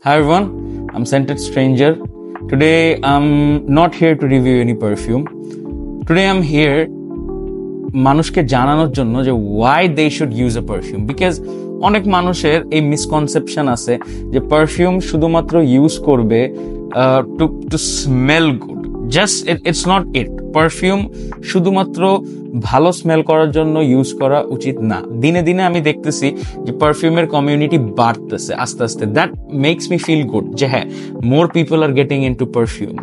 Hi everyone, I'm Scented Stranger. Today I'm not here to review any perfume. Today I'm here মানুষকে জানানোর জন্য যে why they should use a perfume, because অনেক মানুষের এই misconception আছে যে পারফিউম শুধুমাত্র ইউজ করবে to smell good. Just it's not it. Perfume শুধুমাত্র ভালো স্মেল করার জন্য ইউজ করা উচিত না। দিনে দিনে আমি দেখতেছি যে পারফিউমের কমিউনিটি বাড়তেছে আস্তে আস্তে। That makes me feel good যে হ্যাঁ, more people are getting into perfume.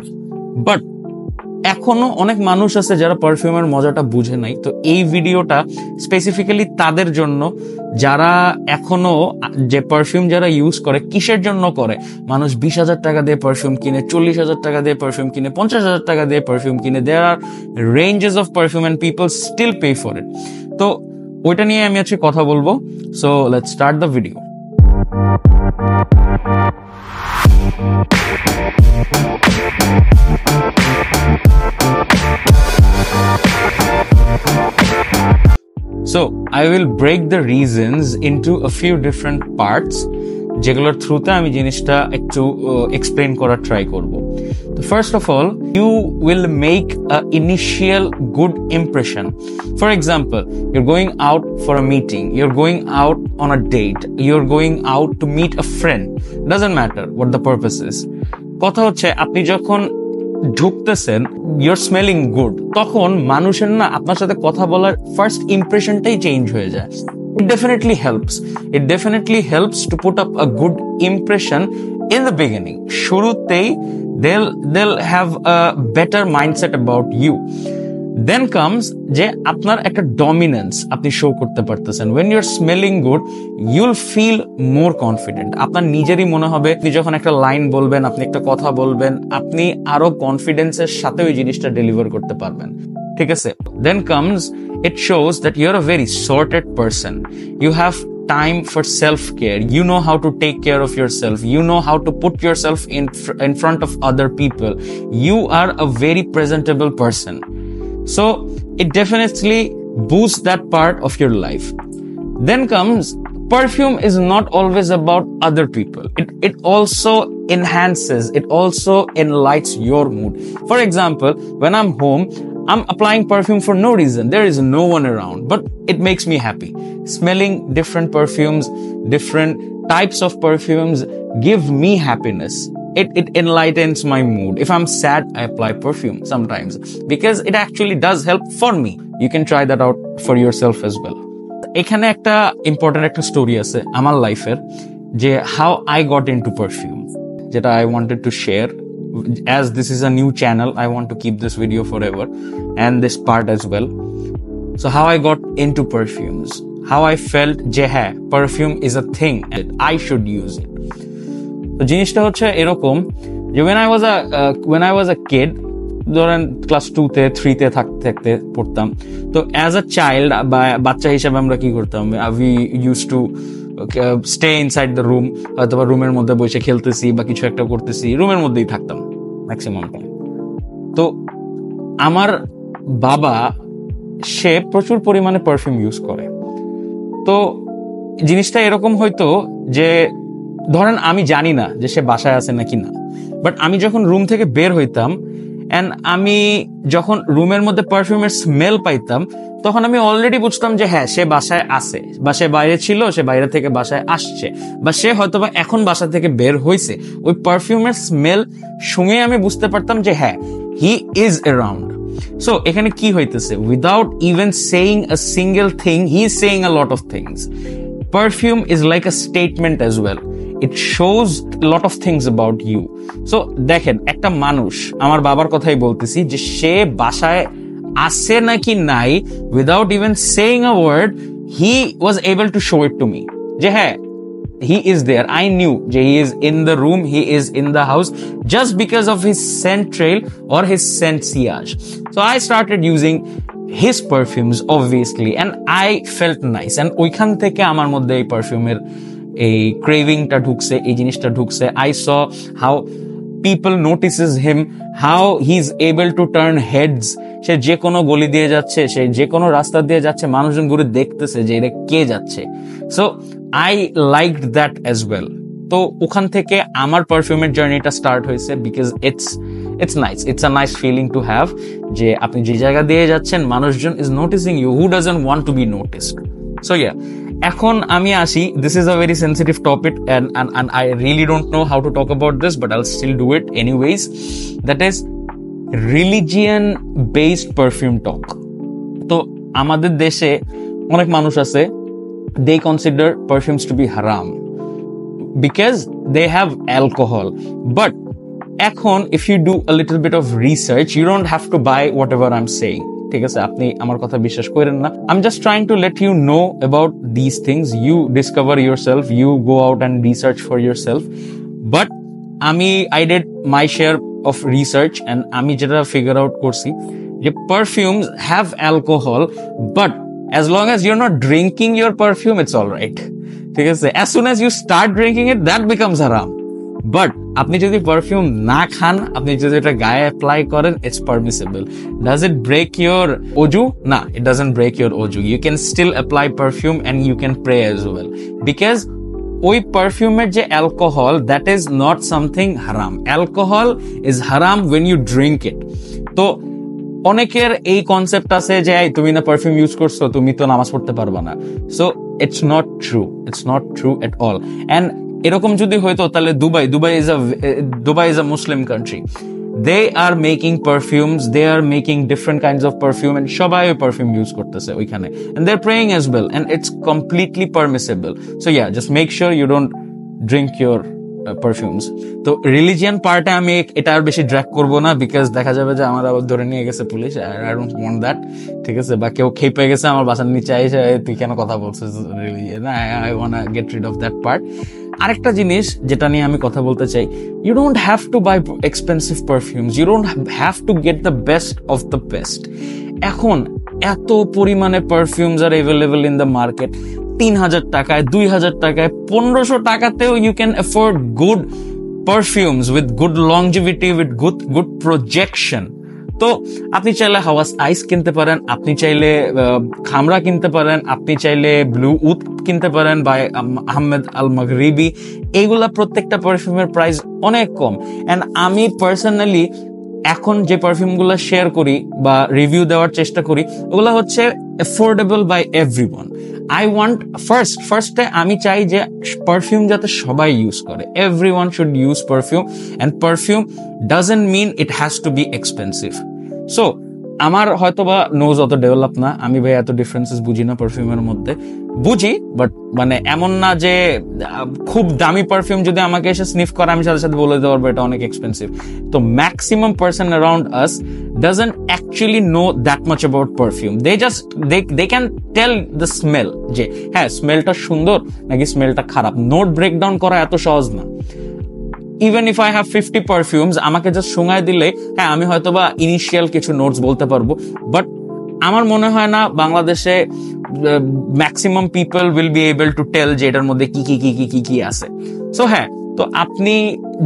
But এখনো অনেক মানুষ আছে যারা পারফিউমের মজাটা বুঝে নাই। তো এই ভিডিওটা স্পেসিফিক্যালি তাদের জন্য যারা এখনো যে পারফিউম যারা ইউজ করে, কিসের জন্য করে? মানুষ 20,000 টাকা দিয়ে পারফিউম কিনে, 40,000 টাকা দিয়ে পারফিউম কিনে, 50,000 টাকা দিয়ে পারফিউম কিনে। There are ranges of perfume and people still pay for it. তো ওইটা নিয়ে আমি আজকে কথা বলবো। So let's start the video. So, I will break the reasons into a few different parts, যেগুলোর থ্রুতে আমি জিনিসটা একটু এক্সপ্লেন করার ট্রাই করব। তো first of all, you will make an initial good impression. For example, you're going out for a meeting, you're going out on a date, you're going out to meet a friend. Doesn't matter what the purpose is. কথা হচ্ছে আপনি যখন ঢুকতেছেন, your smelling good, তখন মানুষের না আপনার সাথে কথা বলার ফার্স্ট ইমপ্রেশনটাই চেঞ্জ হয়ে যায়। It definitely helps to put up a good impression in the beginning. শুরুতেই they'll have a better mindset about you. Then comes যে আপনার একটা ডমিনেন্স আপনি শো করতে পারতেছেন। When you're smelling good, you'll feel more confident. আপনার নিজেরই মনে হবে, আপনি যখন একটা লাইন বলবেন, আপনি একটা কথা বলবেন, আপনি আরো কনফিডেন্সের সাথে ওই জিনিসটা ডেলিভার করতে পারবেন। ঠিক আছে? Then comes, it shows that you're a very sorted person. You have time for self-care. You know how to take care of yourself. You know how to put yourself in front of other people. You are a very presentable person. So it definitely boosts that part of your life. Then comes, perfume is not always about other people. It also enhances, it also enlightens your mood. For example, when I'm home, I'm applying perfume for no reason. There is no one around, but it makes me happy. Smelling different perfumes, different types of perfumes give me happiness. It enlightens my mood. If I'm sad, I apply perfume sometimes because it actually does help for me. You can try that out for yourself as well. এখানে একটা important একটা story আছে আমার লাইফের, যে how I got into perfume, যেটা I wanted to share. As this is a new channel, I want to keep this video forever and this part as well. So how I got into perfumes, how I felt যে হ্যাঁ, perfume is a thing and I should use it. তো জিনিসটা হচ্ছে এরকম যে when I was a kid, ধরেন class 2-তে 3-তে থাকতে পড়তাম। তো অ্যাজ আ চাইল্ড বা বাচ্চা হিসেবে আমরা কি করতাম, we used to stay inside the room, হয়তো বা রুমের মধ্যে বসে খেলতেছি বা কিছু একটা করতেছি, রুমের মধ্যেই থাকতাম ম্যাক্সিমাম টাইম। তো আমার বাবা, সে প্রচুর পরিমাণে পারফিউম ইউজ করে। তো জিনিসটা এরকম হয়তো যে ধরেন আমি জানি না যে সে বাসায় আছে নাকি না, বাট আমি যখন রুম থেকে বের হইতাম এন্ড আমি যখন রুমের মধ্যে পারফিউমের স্মেল পাইতাম, তখন আমি অলরেডি বুঝতাম যে হ্যাঁ, সে বাসায় আছে, বা সে বাইরে ছিল, সে বাইরে থেকে বাসায় আসছে, বা সে হয়তোবা এখন বাসা থেকে বের হয়েছে। ওই পারফিউমের স্মেল শুনে আমি বুঝতে পারতাম যে হ্যাঁ, হি ইজ অ্যারাউন্ড। সো এখানে কি হইতেছে, without even saying a single thing, he is saying a lot of things. Perfume is like a statement as well. It shows a lot of things about you. So দেখেন, একটা মানুষ, আমার বাবার কথাই বলতেছি, যে সে বাসায় আসে নাকি নাই, without even saying a word, he was able to show it to me. যে হ্যাঁ, he is there. I knew যে he is in the room, he is in the house, just because of his scent trail or his scent sillage. So I started using his perfumes obviously and I felt nice, and ওইখান থেকে আমার মধ্যে এই পারফিউমের এই ক্রেভিংটা ঢুকছে, এই জিনিসটা ঢুকছে। I saw how people notices him, how he's able to turn heads. সে যে কোনো গলি দিয়ে যাচ্ছে, সে যে কোনো রাস্তা দিয়ে যাচ্ছে, মানুষজন ঘুরে দেখতেছে যে এটা কে যাচ্ছে। So I liked that as well. তো ওখান থেকে আমার পারফিউমের জার্নিটা স্টার্ট হয়েছে, because it's nice, it's a nice feeling to have, যে আপনি যে জায়গা দিয়ে যাচ্ছেন মানুষজন is noticing you, who doesn't want to be noticed. So yeah, এখন আমি আসি, this is a very sensitive topic and I really don't know how to talk about this, but I'll still do it anyways. That is religion based perfume talk. তো আমাদের দেশে অনেক মানুষ আছে, they consider perfumes to be haram because they have alcohol. But এখন if you do a little bit of research, you don't have to buy whatever I'm saying. ঠিক আছে, আপনি আমার কথা বিশ্বাস করেন না, I'm just trying to let you know about these things. You discover yourself, you go out and research for yourself. But I did my share of research and আমি যেটা figure out করছি যে perfumes have alcohol, but as long as you're not drinking your perfume, it's all right. ঠিক আছে, as soon as you start drinking it, that becomes haram. But আপনি যদি perfume না খান, আপনি যদি এটা গায়ে অ্যাপ্লাই করেন, it's permissible. Does it break your অজু? না, ইট ডাজন্ট ব্রেক ইউর অজু। You can still apply perfume and you can pray as well, because ওই পারফিউমের যে alcohol, that is not something হারাম। অ্যালকোহল ইজ হারাম ওয়েন ইউ ড্রিঙ্ক ইট। তো অনেকের এই কনসেপ্ট আছে যে তুমি না পারফিউম ইউজ করছো, তুমি তো নামাজ পড়তে পারবা না। So it's not true, it's not true at all. And এরকম যদি হইতো তাহলে Dubai is a Muslim country, they are making perfumes, they are making different kinds of perfume, and সবাই পারফিউম ইউজ করতেছে ওইখানে, and they are praying as well, and it's completely permissible. So yeah, just make sure you don't drink your perfumes. তো religion পার্টে আমি এটা আর বেশি drag করবো না, বিকজ দেখা যাবে যে আমার আবার ধরে নিয়ে গেছে police. I don't want that. ঠিক আছে, বা কেউ খেপে গেছে আমার বাসার নিচে এসে তুই কেন কথা বলছিস religion, I want get rid of that part. আরেকটা জিনিস যেটা নিয়ে আমি কথা বলতে চাই, you don't have to buy expensive perfumes, you don't have to get the best of the best. এখন এত পরিমাণে perfumes are available in the market, 3,000 টাকায়, 2,000 টাকায়, 1,500 টাকাতেও you can afford good perfumes with good longevity, with good projection. তো আপনি চাইলে হাওয়াস আইস কিনতে পারেন, আপনি চাইলে খামরা কিনতে পারেন, আপনি চাইলে ব্লু উড কিনতে পারেন বাই আহমেদ আল মাগরিবি। এইগুলা প্রত্যেকটা পারফিউমের প্রাইস অনেক কম। এন্ড আমি পার্সোনালি এখন যে পারফিউমগুলো শেয়ার করি বা রিভিউ দেওয়ার চেষ্টা করি, ওগুলো হচ্ছে affordable by everyone. I want ফার্স্টে আমি চাই যে পারফিউম যাতে সবাই ইউজ করে, everyone should use perfume, and perfume doesn't mean it has to be expensive. So আমার হয়তোবা নোজ অত ডেভেলপ না, আমি ভাই এত ডিফারেন্সেস বুঝি না পারফিউমের মধ্যে, বুঝি বাট মানে এমন না যে খুব দামি পারফিউম যদি আমাকে এসে স্নিফ করে আমি সাথে সাথে বলে দিতে পারবো এটা অনেক এক্সপেন্সিভ। তো maximum person around us doesn't actually know that much about perfume. They can tell the smell, যে হ্যাঁ স্মেলটা সুন্দর নাকি স্মেলটা খারাপ। নোট ব্রেকডাউন করা এত সহজ না। Even if I have 50 perfumes, আমাকে জাস্ট শোঙায় দিলে হ্যাঁ আমি হয়তোবা ইনিশিয়াল কিছু নোটস বলতে পারবো, বাট আমার মনে হয় না বাংলাদেশে maximum people will be able to tell যে এটার মধ্যে কি কি কি কি কি কি আছে। সো হ্যাঁ, তো আপনি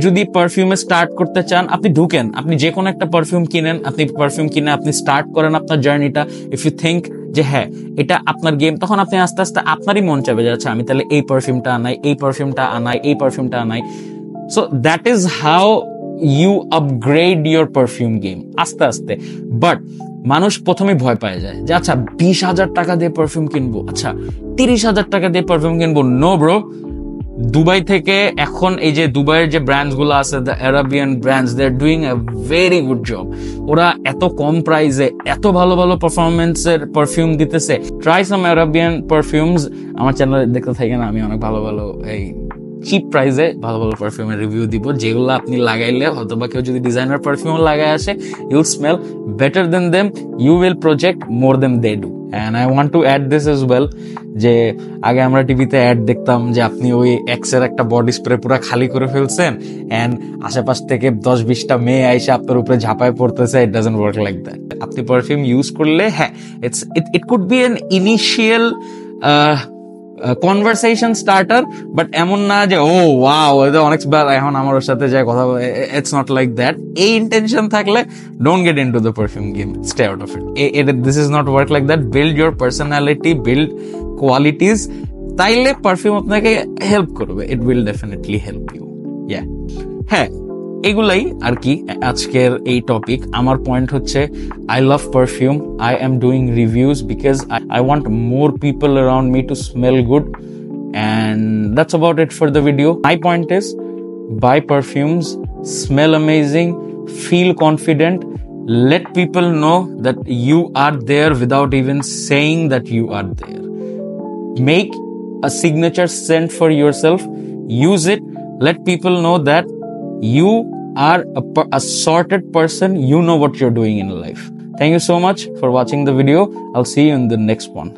যদি পারফিউমে স্টার্ট করতে চান, আপনি ঢুকেন, আপনি যে কোনো একটা পারফিউম কিনেন, আপনি পারফিউম কিনে আপনি স্টার্ট করেন আপনার জার্নিটা। ইফ ইউ থিঙ্ক যে হ্যাঁ এটা আপনার গেম, তখন আপনি আস্তে আস্তে আপনারই মন চাইবে যে আচ্ছা আমি তাহলে এই পারফিউমটা আনাই, এই পারফিউমটা আনাই, এই পারফিউমটা আনাই। So that is how you upgrade your perfume game আস্তে আস্তে। বাট মানুষ প্রথমে ভয় পায় যায় যে আচ্ছা 20,000 টাকা দিয়ে পারফিউম কিনবো, আচ্ছা 30,000 টাকা দিয়ে পারফিউম কিনবো। নো ব্রো, দুবাই থেকে এখন এই যে দুবাইয়ের যে ব্র্যান্ডস গুলো আছে, the Arabian brands, they are doing a very good job. ওরা এত কম প্রাইসে এত ভালো ভালো পারফরমেন্সের পারফিউম দিতেছে। Try some Arabian perfumes. আমার চ্যানেলে দেখতে থাকেন, আমি অনেক ভালো ভালো এই চিপ প্রাইসে ভালো ভালো পারফিউমের রিভিউ দিব, যেগুলো আপনি লাগাইলে অথবা কেউ যদি ডিজাইনার পারফিউম লাগায় আসে, you smell better than them, you will project more than they do. And I want to add this as well, যে আগে আমরা টিভিতে অ্যাড দেখতাম যে আপনি ওই এক্সের একটা বডি স্প্রে পুরো খালি করে ফেলছেন, অ্যান্ড আশেপাশ থেকে 10-20টা মেয়ে আইসে আপনার উপরে ঝাঁপায় পড়তেছে। It doesn't work like that. আপনি পারফিউম ইউজ করলে হ্যাঁ it could be an initial conversation starter, but এমন না যে ও ওয়াও এটা অনেক এখন আমার ওর সাথে যায় কথা, ইটস নট লাইক দ্যাট। এই ইন্টেনশন থাকলে don't get into the perfume game, stay out of it. This is not work like that. Build your personality, build qualities, তাইলে পারফিউম আপনাকে হেল্প করবে, it will definitely help you. হ্যাঁ, এগুলাই আর কি আজকের এই টপিক। আমার পয়েন্ট হচ্ছে I love perfume, I am doing reviews because I want more people around me to smell good, and that's about it for the video. My point is, buy perfumes, smell amazing, feel confident, let people know that you are there without even saying that you are there. Make a signature scent for yourself, use it, let people know that you are a sorted person, you know what you're doing in life. Thank you so much for watching the video. I'll see you in the next one.